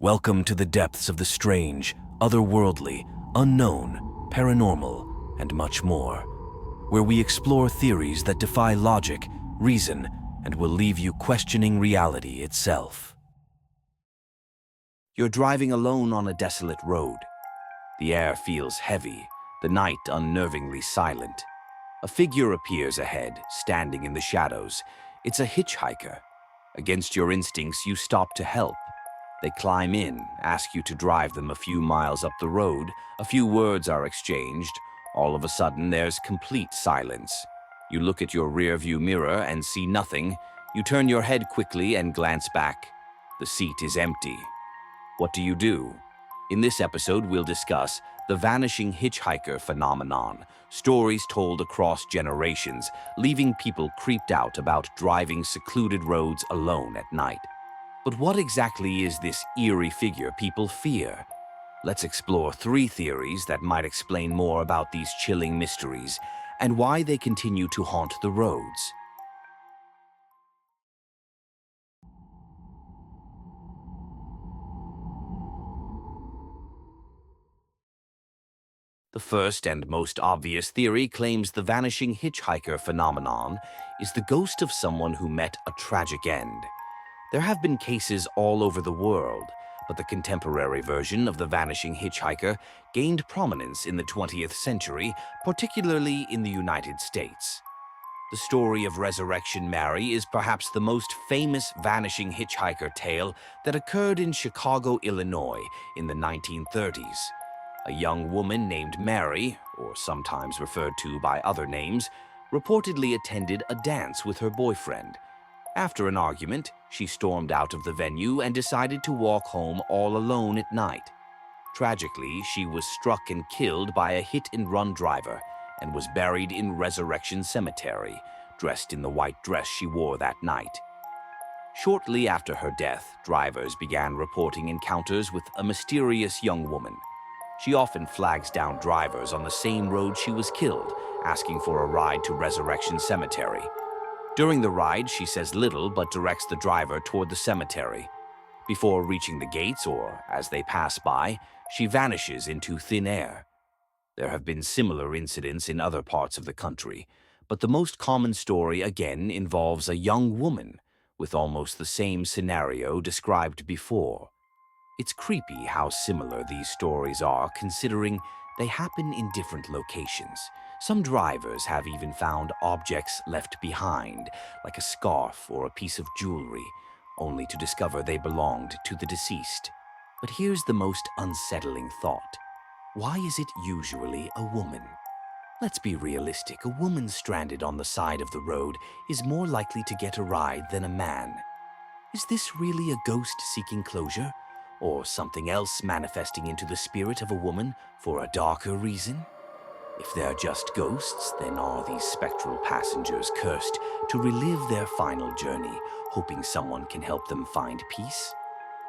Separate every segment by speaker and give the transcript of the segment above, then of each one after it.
Speaker 1: Welcome to the depths of the strange, otherworldly, unknown, paranormal, and much more, where we explore theories that defy logic, reason, and will leave you questioning reality itself. You're driving alone on a desolate road. The air feels heavy, the night unnervingly silent. A figure appears ahead, standing in the shadows. It's a hitchhiker. Against your instincts, you stop to help. They climb in, ask you to drive them a few miles up the road. A few words are exchanged. All of a sudden, there's complete silence. You look at your rearview mirror and see nothing. You turn your head quickly and glance back. The seat is empty. What do? In this episode, we'll discuss the vanishing hitchhiker phenomenon, stories told across generations, leaving people creeped out about driving secluded roads alone at night. But what exactly is this eerie figure people fear? Let's explore 3 theories that might explain more about these chilling mysteries and why they continue to haunt the roads. The first and most obvious theory claims the vanishing hitchhiker phenomenon is the ghost of someone who met a tragic end. There have been cases all over the world, but the contemporary version of the vanishing hitchhiker gained prominence in the 20th century, particularly in the United States. The story of Resurrection Mary is perhaps the most famous vanishing hitchhiker tale that occurred in Chicago, Illinois, in the 1930s. A young woman named Mary, or sometimes referred to by other names, reportedly attended a dance with her boyfriend. After an argument, she stormed out of the venue and decided to walk home all alone at night. Tragically, she was struck and killed by a hit-and-run driver and was buried in Resurrection Cemetery, dressed in the white dress she wore that night. Shortly after her death, drivers began reporting encounters with a mysterious young woman. She often flags down drivers on the same road she was killed, asking for a ride to Resurrection Cemetery. During the ride, she says little but directs the driver toward the cemetery. Before reaching the gates, or as they pass by, she vanishes into thin air. There have been similar incidents in other parts of the country, but the most common story again involves a young woman with almost the same scenario described before. It's creepy how similar these stories are, considering they happen in different locations. Some drivers have even found objects left behind, like a scarf or a piece of jewelry, only to discover they belonged to the deceased. But here's the most unsettling thought. Why is it usually a woman? Let's be realistic. A woman stranded on the side of the road is more likely to get a ride than a man. Is this really a ghost seeking closure? Or something else manifesting into the spirit of a woman for a darker reason? If they're just ghosts, then are these spectral passengers cursed to relive their final journey, hoping someone can help them find peace?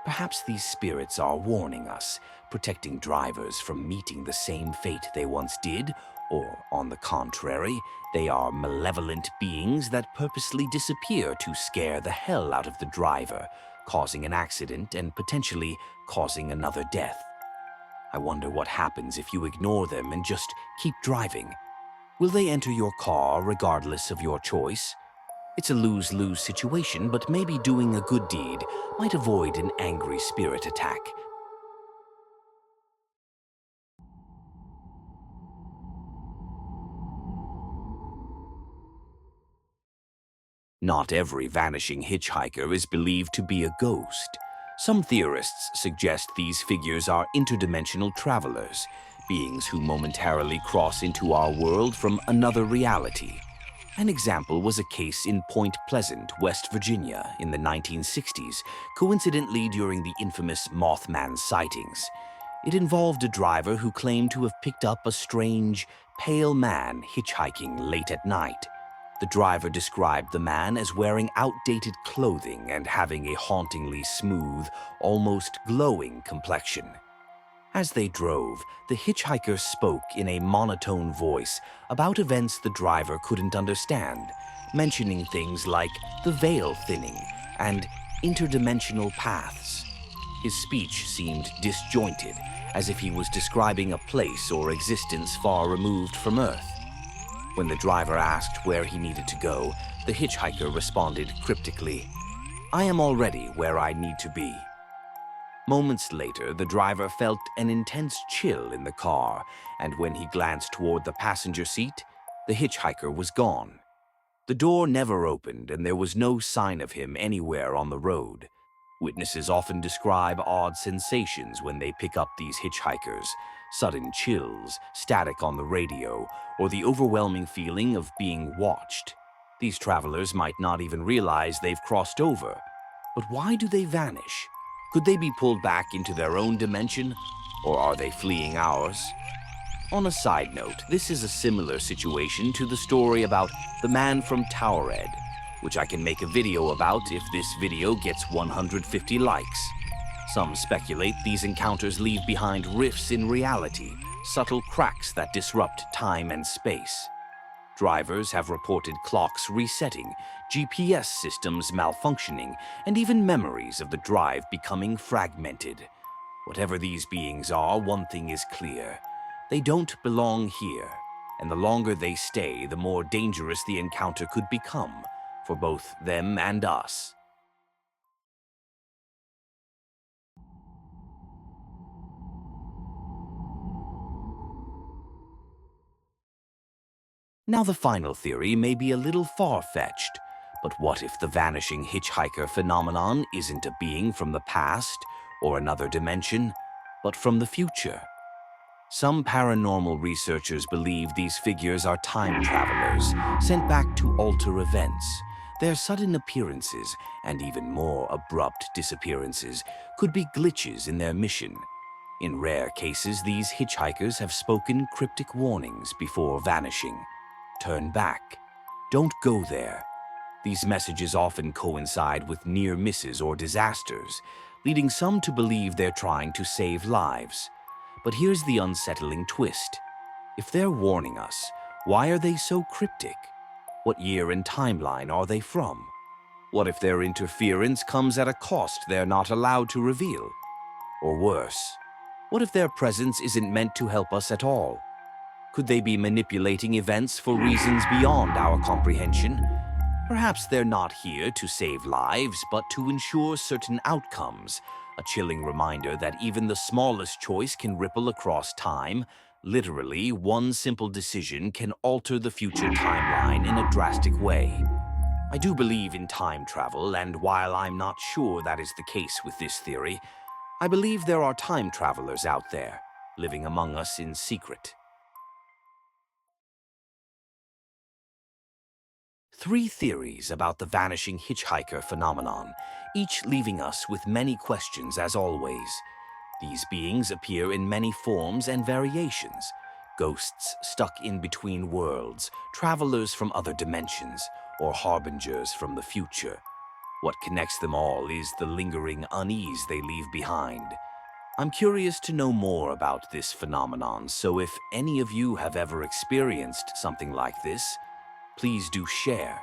Speaker 1: Perhaps these spirits are warning us, protecting drivers from meeting the same fate they once did, or, on the contrary, they are malevolent beings that purposely disappear to scare the hell out of the driver, causing an accident and potentially causing another death. I wonder what happens if you ignore them and just keep driving. Will they enter your car regardless of your choice? It's a lose-lose situation, but maybe doing a good deed might avoid an angry spirit attack. Not every vanishing hitchhiker is believed to be a ghost. Some theorists suggest these figures are interdimensional travelers, beings who momentarily cross into our world from another reality. An example was a case in Point Pleasant, West Virginia, in the 1960s, coincidentally during the infamous Mothman sightings. It involved a driver who claimed to have picked up a strange, pale man hitchhiking late at night. The driver described the man as wearing outdated clothing and having a hauntingly smooth, almost glowing complexion. As they drove, the hitchhiker spoke in a monotone voice about events the driver couldn't understand, mentioning things like the veil thinning and interdimensional paths. His speech seemed disjointed, as if he was describing a place or existence far removed from Earth. When the driver asked where he needed to go, the hitchhiker responded cryptically, "I am already where I need to be." Moments later, the driver felt an intense chill in the car, and when he glanced toward the passenger seat, the hitchhiker was gone. The door never opened, and there was no sign of him anywhere on the road. Witnesses often describe odd sensations when they pick up these hitchhikers: sudden chills, static on the radio, or the overwhelming feeling of being watched. These travelers might not even realize they've crossed over. But why do they vanish? Could they be pulled back into their own dimension, or are they fleeing ours? On a side note, this is a similar situation to the story about the man from Towered, which I can make a video about if this video gets 150 likes. Some speculate these encounters leave behind rifts in reality, subtle cracks that disrupt time and space. Drivers have reported clocks resetting, GPS systems malfunctioning, and even memories of the drive becoming fragmented. Whatever these beings are, one thing is clear: they don't belong here, and the longer they stay, the more dangerous the encounter could become for both them and us. Now, the final theory may be a little far-fetched, but what if the vanishing hitchhiker phenomenon isn't a being from the past or another dimension, but from the future? Some paranormal researchers believe these figures are time travelers sent back to alter events. Their sudden appearances, and even more abrupt disappearances, could be glitches in their mission. In rare cases, these hitchhikers have spoken cryptic warnings before vanishing. Turn back. Don't go there. These messages often coincide with near misses or disasters, leading some to believe they're trying to save lives. But here's the unsettling twist. If they're warning us, why are they so cryptic? What year and timeline are they from? What if their interference comes at a cost they're not allowed to reveal? Or worse, what if their presence isn't meant to help us at all? Could they be manipulating events for reasons beyond our comprehension? Perhaps they're not here to save lives, but to ensure certain outcomes. A chilling reminder that even the smallest choice can ripple across time. Literally, one simple decision can alter the future timeline in a drastic way. I do believe in time travel, and while I'm not sure that is the case with this theory, I believe there are time travelers out there, living among us in secret. 3 theories about the vanishing hitchhiker phenomenon, each leaving us with many questions as always. These beings appear in many forms and variations: ghosts stuck in between worlds, travelers from other dimensions, or harbingers from the future. What connects them all is the lingering unease they leave behind. I'm curious to know more about this phenomenon, so if any of you have ever experienced something like this, please do share.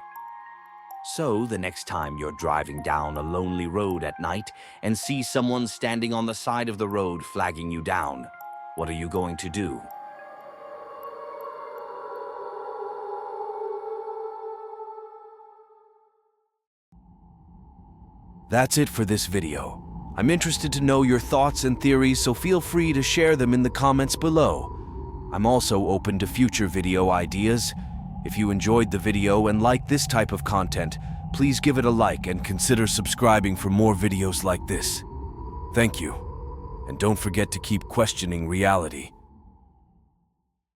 Speaker 1: So, the next time you're driving down a lonely road at night and see someone standing on the side of the road flagging you down, what are you going to do? That's it for this video. I'm interested to know your thoughts and theories, so feel free to share them in the comments below. I'm also open to future video ideas. If you enjoyed the video and like this type of content, please give it a like and consider subscribing for more videos like this. Thank you. And don't forget to keep questioning reality.